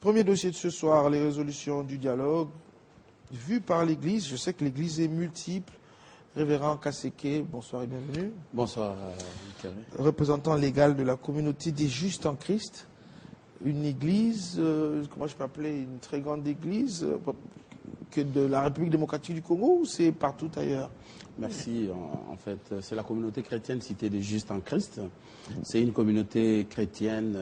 Premier dossier de ce soir, les résolutions du dialogue vues par l'Église. Je sais que l'Église est multiple. Révérend Kaseke, bonsoir et bienvenue. Bonsoir, Michael. Représentant légal de la communauté des justes en Christ. Une église, comment je peux appeler, une très grande église que de la République démocratique du Congo ou c'est partout ailleurs? Merci. En fait, c'est la communauté chrétienne Cité des Justes en Christ. C'est une communauté chrétienne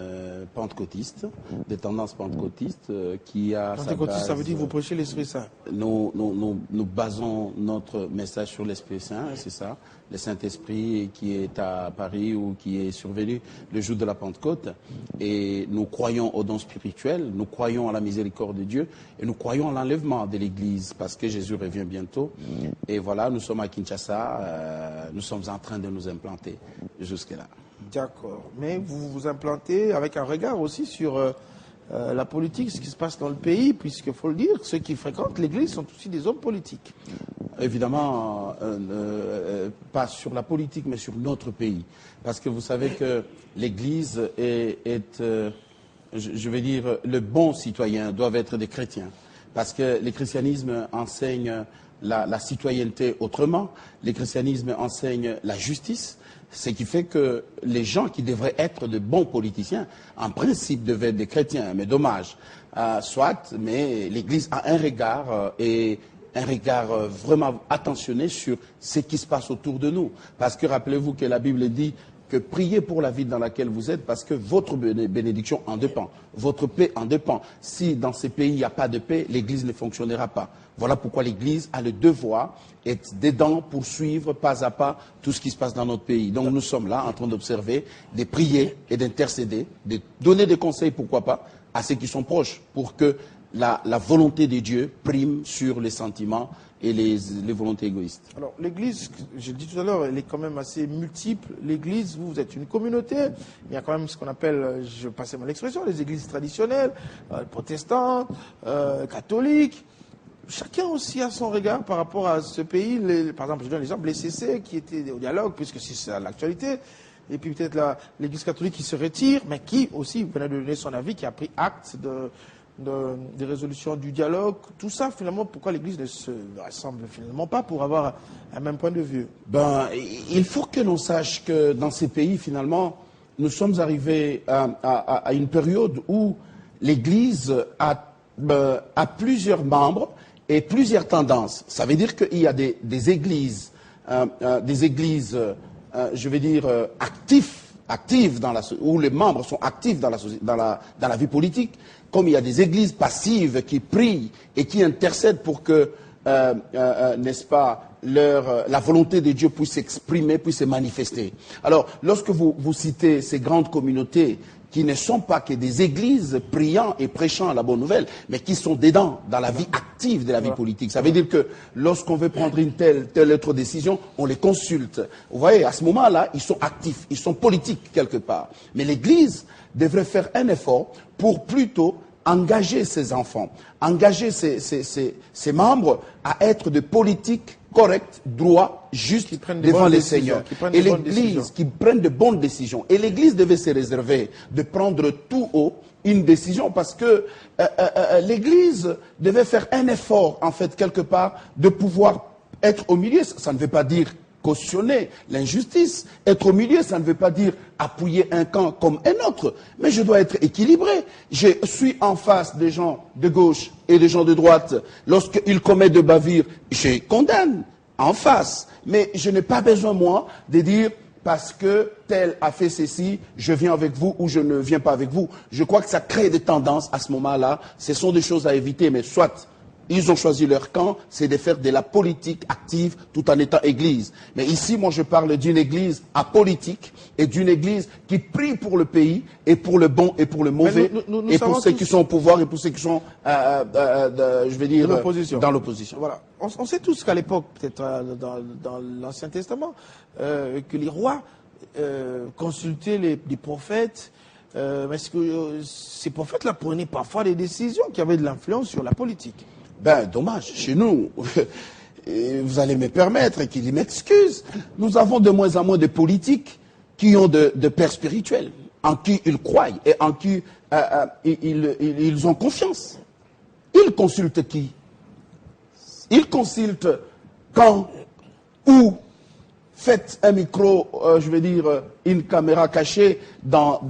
pentecôtiste, de tendance pentecôtiste, qui a sa base... Ça veut dire que vous prêchez l'Esprit Saint. Nous basons notre message sur l'Esprit Saint, c'est ça. Le Saint-Esprit qui est à Paris ou qui est survenu le jour de la Pentecôte. Et nous croyons aux dons spirituels, nous croyons à la miséricorde de Dieu et nous croyons à l'enlèvement de l'Église parce que Jésus revient bientôt. Et voilà, nous sommes à Kinshasa, nous sommes en train de nous implanter jusque-là. D'accord. Mais vous vous implantez avec un regard aussi sur la politique, ce qui se passe dans le pays, puisqu'il faut le dire, ceux qui fréquentent l'Église sont aussi des hommes politiques. Évidemment, pas sur la politique, mais sur notre pays. Parce que vous savez que l'Église est je vais dire, le bon citoyen doivent être des chrétiens. Parce que le christianisme enseigne la citoyenneté autrement. Le christianisme enseigne la justice. Ce qui fait que les gens qui devraient être de bons politiciens, en principe, devaient être des chrétiens. Mais dommage. Soit, mais l'Église a un regard et un regard vraiment attentionné sur ce qui se passe autour de nous. Parce que rappelez-vous que la Bible dit que priez pour la ville dans laquelle vous êtes parce que votre bénédiction en dépend, votre paix en dépend. Si dans ces pays il n'y a pas de paix, l'Église ne fonctionnera pas. Voilà pourquoi l'Église a le devoir d'être dedans pour suivre pas à pas tout ce qui se passe dans notre pays. Donc nous sommes là en train d'observer, de prier et d'intercéder, de donner des conseils, pourquoi pas, à ceux qui sont proches pour que la volonté de Dieu prime sur les sentiments et les volontés égoïstes. Alors l'Église, je le dis tout à l'heure, elle est quand même assez multiple. L'Église, vous êtes une communauté, il y a quand même ce qu'on appelle, je passais mal l'expression, les églises traditionnelles, protestantes, catholiques. Chacun aussi a son regard par rapport à ce pays. Par exemple, je donne l'exemple, les CC qui étaient au dialogue, puisque c'est à l'actualité, et puis peut-être l'Église catholique qui se retire, mais qui aussi venait de donner son avis, qui a pris acte des résolutions du dialogue. Tout ça, finalement, pourquoi l'Église ne se rassemble finalement pas pour avoir un même point de vue? Il faut que l'on sache que dans ces pays, finalement, nous sommes arrivés à une période où l'Église a plusieurs membres et plusieurs tendances. Ça veut dire qu'il y a des églises, je vais dire, actives où les membres sont actifs dans la vie politique, comme il y a des églises passives qui prient et qui intercèdent pour que, n'est-ce pas, la volonté de Dieu puisse s'exprimer, puisse se manifester. Alors, lorsque vous citez ces grandes communautés qui ne sont pas que des églises priant et prêchant la bonne nouvelle, mais qui sont dedans, dans la vie active de la vie politique. Ça veut dire que lorsqu'on veut prendre une telle autre décision, on les consulte. Vous voyez, à ce moment-là, ils sont actifs, ils sont politiques quelque part. Mais l'Église devrait faire un effort pour plutôt engager ses enfants, engager ses membres à être de politiques corrects, droits, justes devant les seigneurs. Et l'Église qui prenne de bonnes décisions. Et l'Église devait se réserver de prendre tout haut une décision parce que l'Église devait faire un effort, en fait, quelque part, de pouvoir être au milieu. Ça ne veut pas dire cautionner l'injustice. Être au milieu, ça ne veut pas dire appuyer un camp comme un autre. Mais je dois être équilibré. Je suis en face des gens de gauche et des gens de droite. Lorsqu'ils commettent de bavures, je condamne en face. Mais je n'ai pas besoin, moi, de dire parce que tel a fait ceci, je viens avec vous ou je ne viens pas avec vous. Je crois que ça crée des tendances à ce moment-là. Ce sont des choses à éviter, mais soit ils ont choisi leur camp, c'est de faire de la politique active tout en étant église. Mais ici, moi, je parle d'une église apolitique et d'une église qui prie pour le pays et pour le bon et pour le mauvais et pour ceux qui sont au pouvoir et pour ceux qui sont, je vais dire, dans l'opposition. Voilà. On sait tous qu'à l'époque, peut-être dans l'Ancien Testament, que les rois consultaient les prophètes. Mais est-ce que ces prophètes-là prenaient parfois des décisions qui avaient de l'influence sur la politique? Dommage, chez nous, vous allez me permettre qu'il m'excuse, nous avons de moins en moins de politiques qui ont de pères spirituels. en qui ils croient et en qui ils ont confiance. Ils consultent qui? Ils consultent quand, où, faites un micro, je veux dire, une caméra cachée dans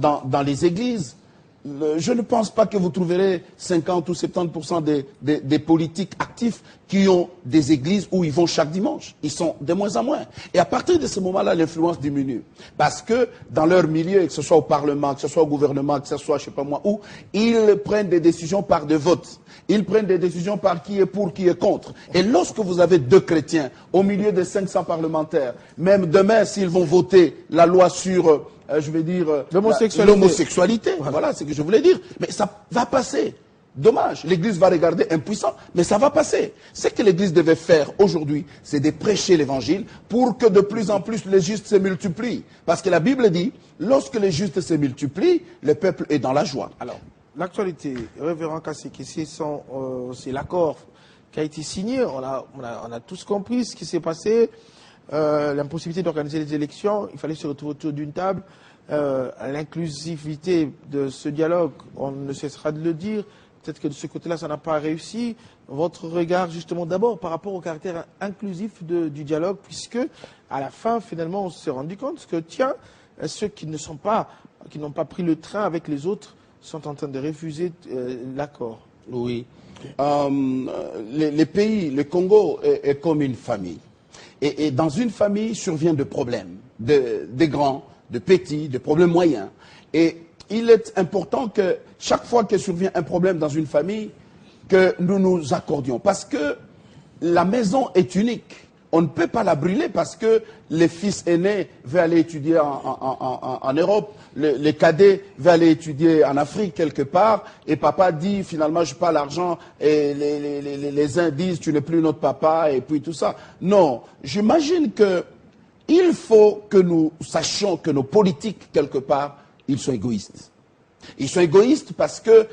les églises. Je ne pense pas que vous trouverez 50 ou 70% des politiques actifs qui ont des églises où ils vont chaque dimanche. Ils sont de moins en moins. Et à partir de ce moment-là, l'influence diminue. Parce que dans leur milieu, que ce soit au Parlement, que ce soit au gouvernement, que ce soit je ne sais pas moi où, ils prennent des décisions par des votes. Ils prennent des décisions par qui est pour, qui est contre. Et lorsque vous avez 2 chrétiens au milieu de 500 parlementaires, même demain s'ils vont voter la loi sur, je vais dire, l'homosexualité, voilà ce que je voulais dire, mais ça va passer. Dommage, l'Église va regarder impuissant, mais ça va passer. Ce que l'Église devait faire aujourd'hui, c'est de prêcher l'Évangile pour que de plus en plus les justes se multiplient. Parce que la Bible dit, lorsque les justes se multiplient, le peuple est dans la joie. Alors, l'actualité, révérend Kasséké, c'est l'accord qui a été signé. On a tous compris ce qui s'est passé, l'impossibilité d'organiser les élections. Il fallait se retrouver autour d'une table. L'inclusivité de ce dialogue, on ne cessera de le dire. Peut-être que de ce côté-là, ça n'a pas réussi. Votre regard, justement, d'abord par rapport au caractère inclusif du dialogue, puisque à la fin, finalement, on s'est rendu compte que, tiens, ceux qui n'ont pas pris le train avec les autres sont en train de refuser l'accord. Oui. Les pays, le Congo est comme une famille. Et dans une famille surviennent des problèmes, des grands, des petits, des problèmes moyens. Et il est important que chaque fois que survient un problème dans une famille, que nous nous accordions. Parce que la maison est unique. On ne peut pas la brûler parce que le fils aîné veut aller étudier en Europe, le cadet veut aller étudier en Afrique quelque part, et papa dit finalement je n'ai pas l'argent, et les uns disent tu n'es plus notre papa, et puis tout ça. Non, j'imagine que il faut que nous sachions que nos politiques, quelque part, ils sont égoïstes. Ils sont égoïstes parce que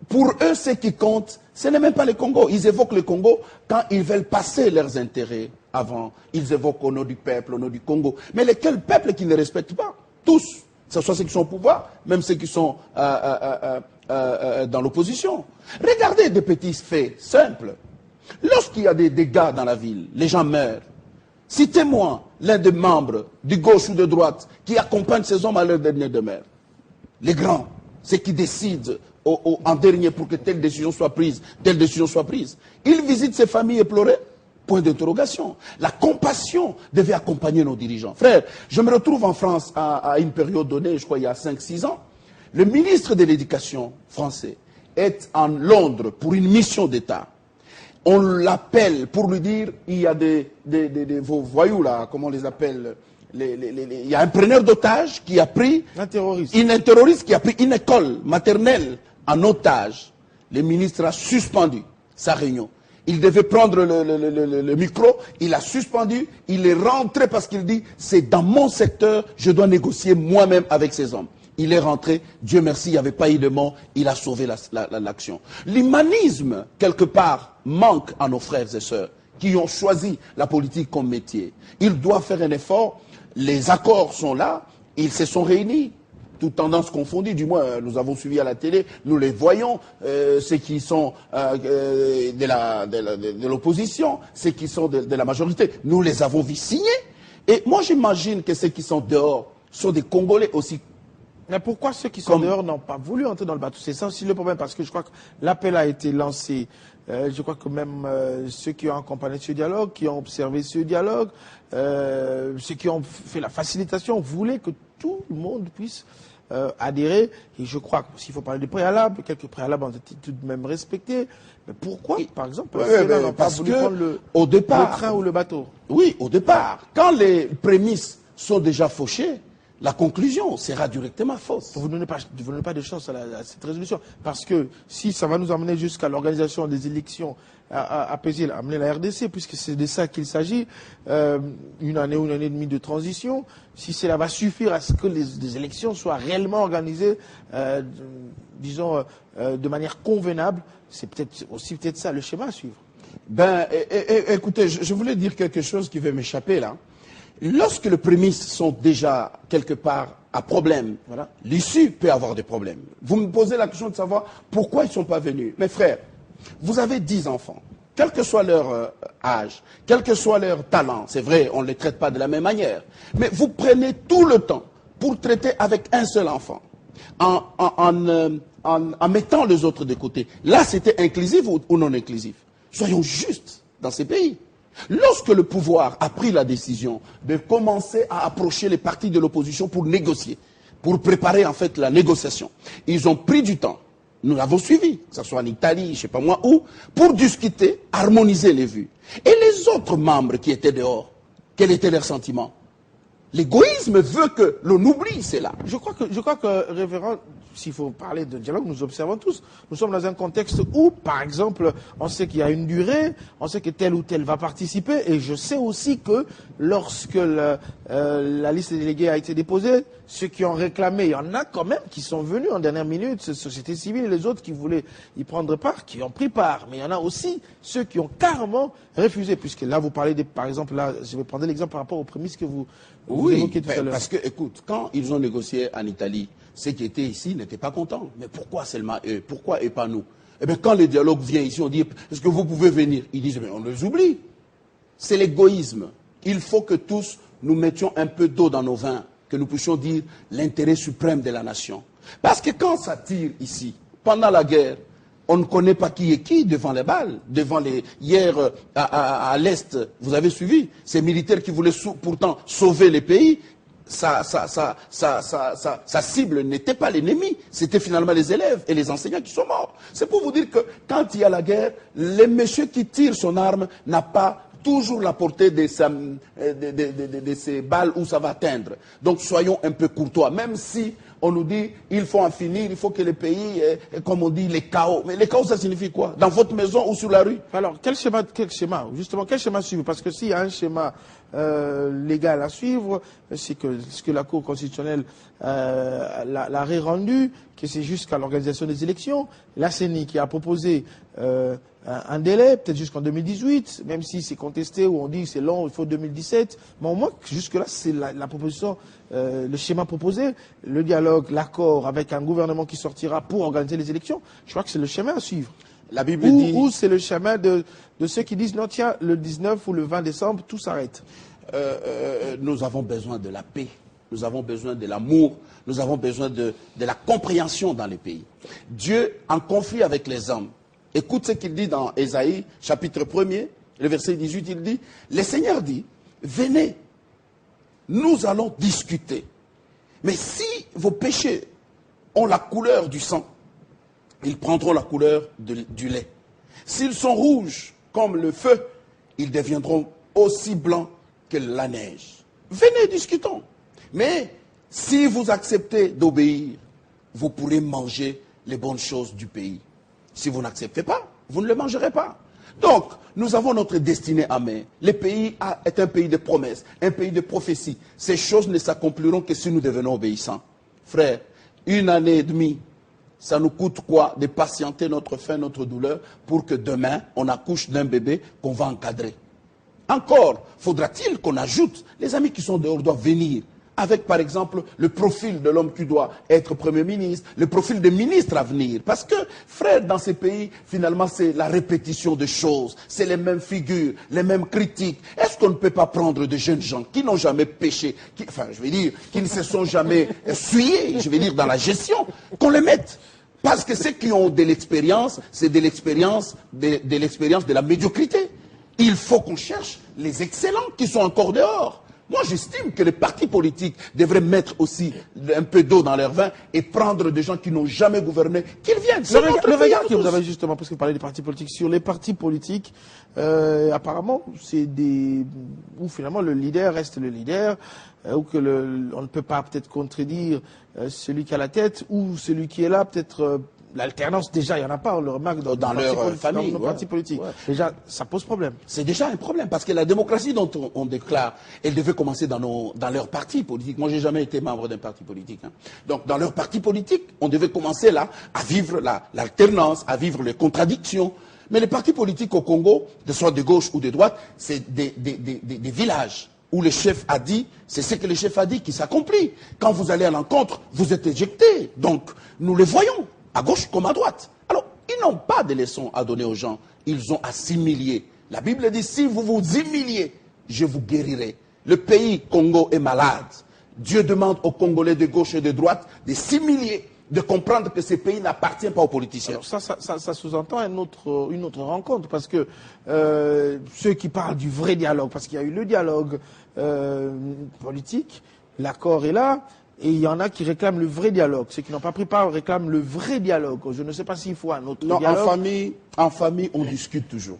pour eux, ce qui compte, ce n'est même pas le Congo. Ils évoquent le Congo quand ils veulent passer leurs intérêts avant. Ils évoquent au nom du peuple, au nom du Congo. Mais lesquels peuples qu'ils ne respectent pas? Tous. Que ce soit ceux qui sont au pouvoir, même ceux qui sont dans l'opposition. Regardez des petits faits simples. Lorsqu'il y a des dégâts dans la ville, les gens meurent. Citez-moi l'un des membres, de gauche ou de droite, qui accompagne ces hommes à leur dernière demeure. Les grands, ceux qui décident en dernier pour que telle décision soit prise, telle décision soit prise. Ils visitent ces familles éplorées. Point d'interrogation. La compassion devait accompagner nos dirigeants. Frère, je me retrouve en France à une période donnée, je crois il y a 5-6 ans. Le ministre de l'Éducation français est en Londres pour une mission d'État. On l'appelle pour lui dire, il y a vos voyous là, comment on les appelle, il y a un preneur d'otages qui a pris un terroriste qui a pris une école maternelle en otage. Le ministre a suspendu sa réunion. Il devait prendre le micro, il a suspendu, il est rentré parce qu'il dit, c'est dans mon secteur, je dois négocier moi-même avec ces hommes. Il est rentré, Dieu merci, il n'y avait pas eu de mort, il a sauvé l'action. L'humanisme, quelque part, manque à nos frères et sœurs qui ont choisi la politique comme métier. Ils doivent faire un effort, les accords sont là, ils se sont réunis, toutes tendances confondues, du moins nous avons suivi à la télé, nous les voyons, ceux qui sont de l'opposition, ceux qui sont de la majorité, nous les avons vus signer. Et moi j'imagine que ceux qui sont dehors sont des Congolais aussi. Mais pourquoi ceux qui sont dehors n'ont pas voulu entrer dans le bateau? C'est ça aussi le problème, parce que je crois que l'appel a été lancé. Je crois que même ceux qui ont accompagné ce dialogue, qui ont observé ce dialogue, ceux qui ont fait la facilitation, voulaient que tout le monde puisse adhérer. Et je crois que s'il faut parler de préalables, quelques préalables ont été tout de même respectés. Mais pourquoi, par exemple, ceux-là n'ont pas voulu prendre le train ou le bateau? Oui, au départ, quand les prémices sont déjà fauchées, la conclusion sera directement fausse. Vous ne donnez pas de chance à cette résolution. Parce que si ça va nous emmener jusqu'à l'organisation des élections apaisées, amener la RDC, puisque c'est de ça qu'il s'agit, une année ou une année et demie de transition, si cela va suffire à ce que les élections soient réellement organisées, disons, de manière convenable, c'est peut-être ça le schéma à suivre. Ben, écoutez, je voulais dire quelque chose qui va m'échapper là. Lorsque les prémices sont déjà quelque part a problème, Voilà. l'issue peut avoir des problèmes. Vous me posez la question de savoir pourquoi ils ne sont pas venus. Mes frères, vous avez 10 enfants, quel que soit leur âge, quel que soit leur talent, c'est vrai, on ne les traite pas de la même manière, mais vous prenez tout le temps pour traiter avec un seul enfant, en mettant les autres de côté. Là, c'était inclusif ou non inclusif? Soyons justes dans ces pays. Lorsque le pouvoir a pris la décision de commencer à approcher les partis de l'opposition pour négocier, pour préparer en fait la négociation, ils ont pris du temps. Nous l'avons suivi, que ce soit en Italie, je ne sais pas moi où, pour discuter, harmoniser les vues. Et les autres membres qui étaient dehors, quel était leur sentiment? L'égoïsme veut que l'on oublie cela. Je crois que, révérend, s'il faut parler de dialogue, nous observons tous. Nous sommes dans un contexte où, par exemple, on sait qu'il y a une durée, on sait que tel ou tel va participer, et je sais aussi que lorsque la liste des délégués a été déposée, ceux qui ont réclamé, il y en a quand même qui sont venus en dernière minute, société civile et les autres qui voulaient y prendre part, qui ont pris part. Mais il y en a aussi ceux qui ont carrément refusé, puisque là, vous parlez, par exemple, là, je vais prendre l'exemple par rapport aux prémices que vous évoquiez tout à l'heure. Parce que, écoute, quand ils ont négocié en Italie, ceux qui étaient ici n'étaient pas contents. Mais pourquoi seulement eux? Pourquoi et pas nous? Eh bien, quand le dialogue vient ici, on dit, est-ce que vous pouvez venir? Ils disent, mais on les oublie. C'est l'égoïsme. Il faut que tous nous mettions un peu d'eau dans nos vins, que nous puissions dire l'intérêt suprême de la nation. Parce que quand ça tire ici, pendant la guerre, on ne connaît pas qui est qui devant les balles, devant les... Hier, à l'Est, vous avez suivi, ces militaires qui voulaient pourtant sauver les pays, sa cible n'était pas l'ennemi, c'était finalement les élèves et les enseignants qui sont morts. C'est pour vous dire que quand il y a la guerre, le monsieur qui tire son arme n'a pas toujours la portée de ces balles où ça va atteindre. Donc soyons un peu courtois, même si on nous dit il faut en finir, il faut que le pays, comme on dit, les chaos. Mais les chaos, ça signifie quoi? Dans votre maison ou sur la rue? Alors, quel schéma, justement, quel schéma suivre? Parce que s'il y a un schéma légal à suivre, c'est que ce que la Cour constitutionnelle l'a rendu, que c'est jusqu'à l'organisation des élections. La CENI qui a proposé un délai, peut-être jusqu'en 2018, même si c'est contesté ou on dit que c'est long, il faut 2017. Mais au moins, jusque-là, c'est la proposition, le schéma proposé, le dialogue, l'accord avec un gouvernement qui sortira pour organiser les élections. Je crois que c'est le schéma à suivre. La Bible dit... Ou c'est le chemin de ceux qui disent non, tiens, le 19 ou le 20 décembre, tout s'arrête. Nous avons besoin de la paix, nous avons besoin de l'amour, nous avons besoin de la compréhension dans les pays. Dieu, en conflit avec les hommes, écoute ce qu'il dit dans Ésaïe, chapitre 1er, le verset 18, il dit, le Seigneur dit, venez, nous allons discuter. Mais si vos péchés ont la couleur du sang, ils prendront la couleur du lait. S'ils sont rouges comme le feu, ils deviendront aussi blancs que la neige. Venez, discutons. Mais si vous acceptez d'obéir, vous pourrez manger les bonnes choses du pays. Si vous n'acceptez pas, vous ne le mangerez pas. Donc, nous avons notre destinée à main. Le pays est un pays de promesses, un pays de prophéties. Ces choses ne s'accompliront que si nous devenons obéissants. Frère, 1 année et demie, ça nous coûte quoi de patienter notre faim, notre douleur, pour que demain, on accouche d'un bébé qu'on va encadrer. Encore, faudra-t-il qu'on ajoute, les amis qui sont dehors doivent venir, avec par exemple le profil de l'homme qui doit être Premier ministre, le profil des ministres à venir. Parce que, frère, dans ces pays, finalement, c'est la répétition de choses, c'est les mêmes figures, les mêmes critiques. Est-ce qu'on ne peut pas prendre de jeunes gens qui n'ont jamais péché, qui ne se sont jamais essuyés, dans la gestion, qu'on les mette? Parce que ceux qui ont de l'expérience, c'est de l'expérience de la médiocrité. Il faut qu'on cherche les excellents qui sont encore dehors. Moi, j'estime que les partis politiques devraient mettre aussi un peu d'eau dans leur vin et prendre des gens qui n'ont jamais gouverné, qu'ils viennent. Le regard que vous avez justement, parce que vous parlez des partis politiques, sur les partis politiques, apparemment, c'est où finalement le leader reste le leader, ou que on ne peut pas peut-être contredire celui qui a la tête, ou celui qui est là, peut-être... L'alternance, déjà, il n'y en a pas, on le remarque dans leur famille. Dans nos partis politiques. Ouais. Déjà, ça pose problème. C'est déjà un problème, parce que la démocratie dont on déclare, elle devait commencer dans leurs partis politiques. Moi, je n'ai jamais été membre d'un parti politique. Hein. Donc, dans leurs partis politiques, on devait commencer là à vivre l'alternance, à vivre les contradictions. Mais les partis politiques au Congo, que ce soit de gauche ou de droite, c'est des villages où le chef a dit, c'est ce que le chef a dit qui s'accomplit. Quand vous allez à l'encontre, vous êtes éjecté. Donc, nous les voyons, à gauche comme à droite. Alors, ils n'ont pas de leçons à donner aux gens. Ils ont à s'humilier. La Bible dit, si vous vous humiliez, je vous guérirai. Le pays Congo est malade. Dieu demande aux Congolais de gauche et de droite de s'humilier, de comprendre que ce pays n'appartient pas aux politiciens. Alors ça sous-entend une autre rencontre, parce que ceux qui parlent du vrai dialogue, parce qu'il y a eu le dialogue politique, l'accord est là, et il y en a qui réclament le vrai dialogue. Ceux qui n'ont pas pris part réclament le vrai dialogue. Je ne sais pas s'il faut un autre dialogue. En famille, on discute toujours.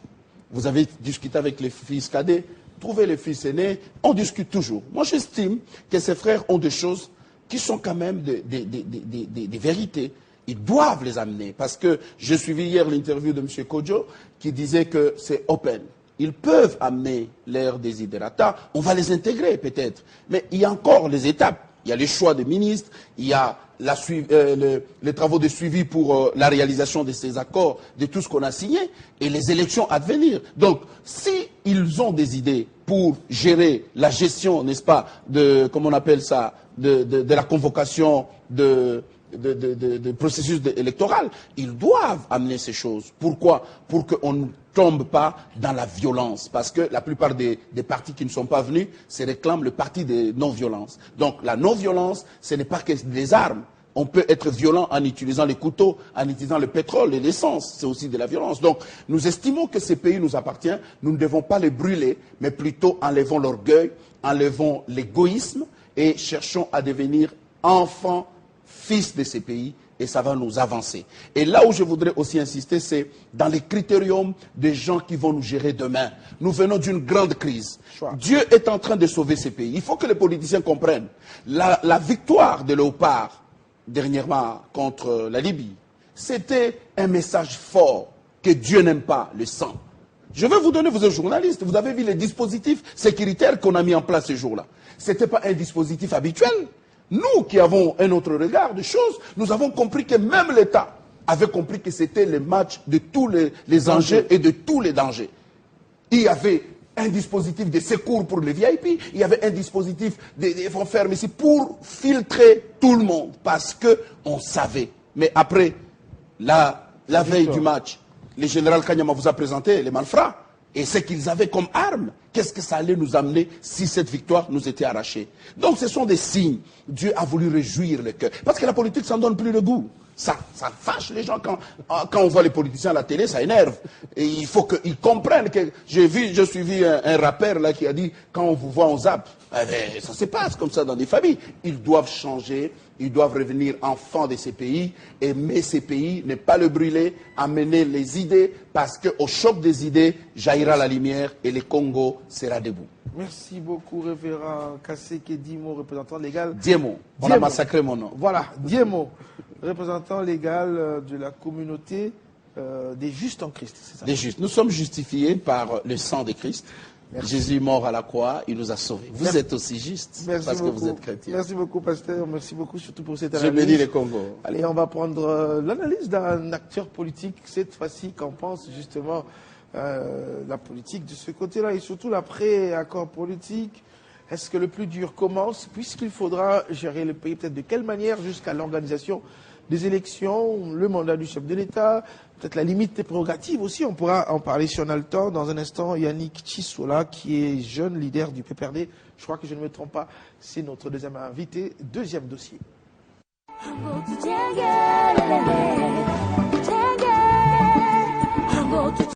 Vous avez discuté avec les fils cadets, trouvez les fils aînés, on discute toujours. Moi, j'estime que ces frères ont des choses qui sont quand même des vérités. Ils doivent les amener. Parce que j'ai suivi hier l'interview de M. Kodjo qui disait que c'est open. Ils peuvent amener leurs desiderata. On va les intégrer peut-être. Mais il y a encore les étapes. Il y a les choix des ministres, il y a les travaux de suivi pour la réalisation de ces accords, de tout ce qu'on a signé, et les élections à venir. Donc, si ils ont des idées pour gérer la gestion, n'est-ce pas, de, comment on appelle ça, de la convocation de processus électoral, ils doivent amener ces choses. Pourquoi? Pour qu'on ne tombe pas dans la violence. Parce que la plupart des partis qui ne sont pas venus se réclament le parti de non-violence. Donc la non-violence, ce n'est pas que des armes. On peut être violent en utilisant les couteaux, en utilisant le pétrole et l'essence. C'est aussi de la violence. Donc nous estimons que ces pays nous appartiennent. Nous ne devons pas les brûler, mais plutôt enlevons l'orgueil, enlevons l'égoïsme et cherchons à devenir enfants, fils de ces pays, et ça va nous avancer. Et là où je voudrais aussi insister, c'est dans les critériums des gens qui vont nous gérer demain. Nous venons d'une grande crise. Dieu est en train de sauver ces pays. Il faut que les politiciens comprennent. La victoire de Léopard, dernièrement, contre la Libye, c'était un message fort que Dieu n'aime pas le sang. Je vais vous donner, vous êtes journaliste, vous avez vu les dispositifs sécuritaires qu'on a mis en place ce jour-là. Ce n'était pas un dispositif habituel. Nous qui avons un autre regard de choses, nous avons compris que même l'État avait compris que c'était le match de tous les enjeux et de tous les dangers. Il y avait un dispositif de secours pour les VIP, il y avait un dispositif de ferme ici pour filtrer tout le monde, parce qu'on savait. Mais après, la veille du match, le général Kanyama vous a présenté les malfrats. Et ce qu'ils avaient comme arme, qu'est-ce que ça allait nous amener si cette victoire nous était arrachée? Donc ce sont des signes. Dieu a voulu réjouir le cœur. Parce que la politique, ça ne donne plus le goût. Ça fâche les gens quand on voit les politiciens à la télé, ça énerve. Et il faut qu'ils comprennent que... J'ai suivi un rappeur là qui a dit, quand on vous voit, on zappe. Eh, ça se passe comme ça dans des familles. Ils doivent changer, ils doivent revenir enfants de ces pays, aimer ces pays, ne pas le brûler, amener les idées, parce qu'au choc des idées, jaillira la lumière et le Congo sera debout. Merci beaucoup, révérend Kaseke Dimo, représentant légal. Diemo, on a massacré mon nom. Voilà, Diemo, représentant légal de la communauté des justes en Christ, c'est ça? Des justes. Nous sommes justifiés par le sang de Christ. Merci. Jésus mort à la croix, il nous a sauvés. Vous êtes aussi justes parce que vous êtes chrétiens. Merci beaucoup, pasteur. Merci beaucoup, surtout pour cette Je analyse. bénis le Congo. Allez, on va prendre l'analyse d'un acteur politique, cette fois-ci, qu'en pense justement la politique de ce côté-là, et surtout l'après-accord politique. Est-ce que le plus dur commence, puisqu'il faudra gérer le pays, peut-être de quelle manière, jusqu'à l'organisation des élections, le mandat du chef de l'État, peut-être la limite des prérogatives aussi, on pourra en parler si on a le temps. Dans un instant, Yannick Chisola, qui est jeune leader du PPRD, je crois que je ne me trompe pas, c'est notre deuxième invité, deuxième dossier.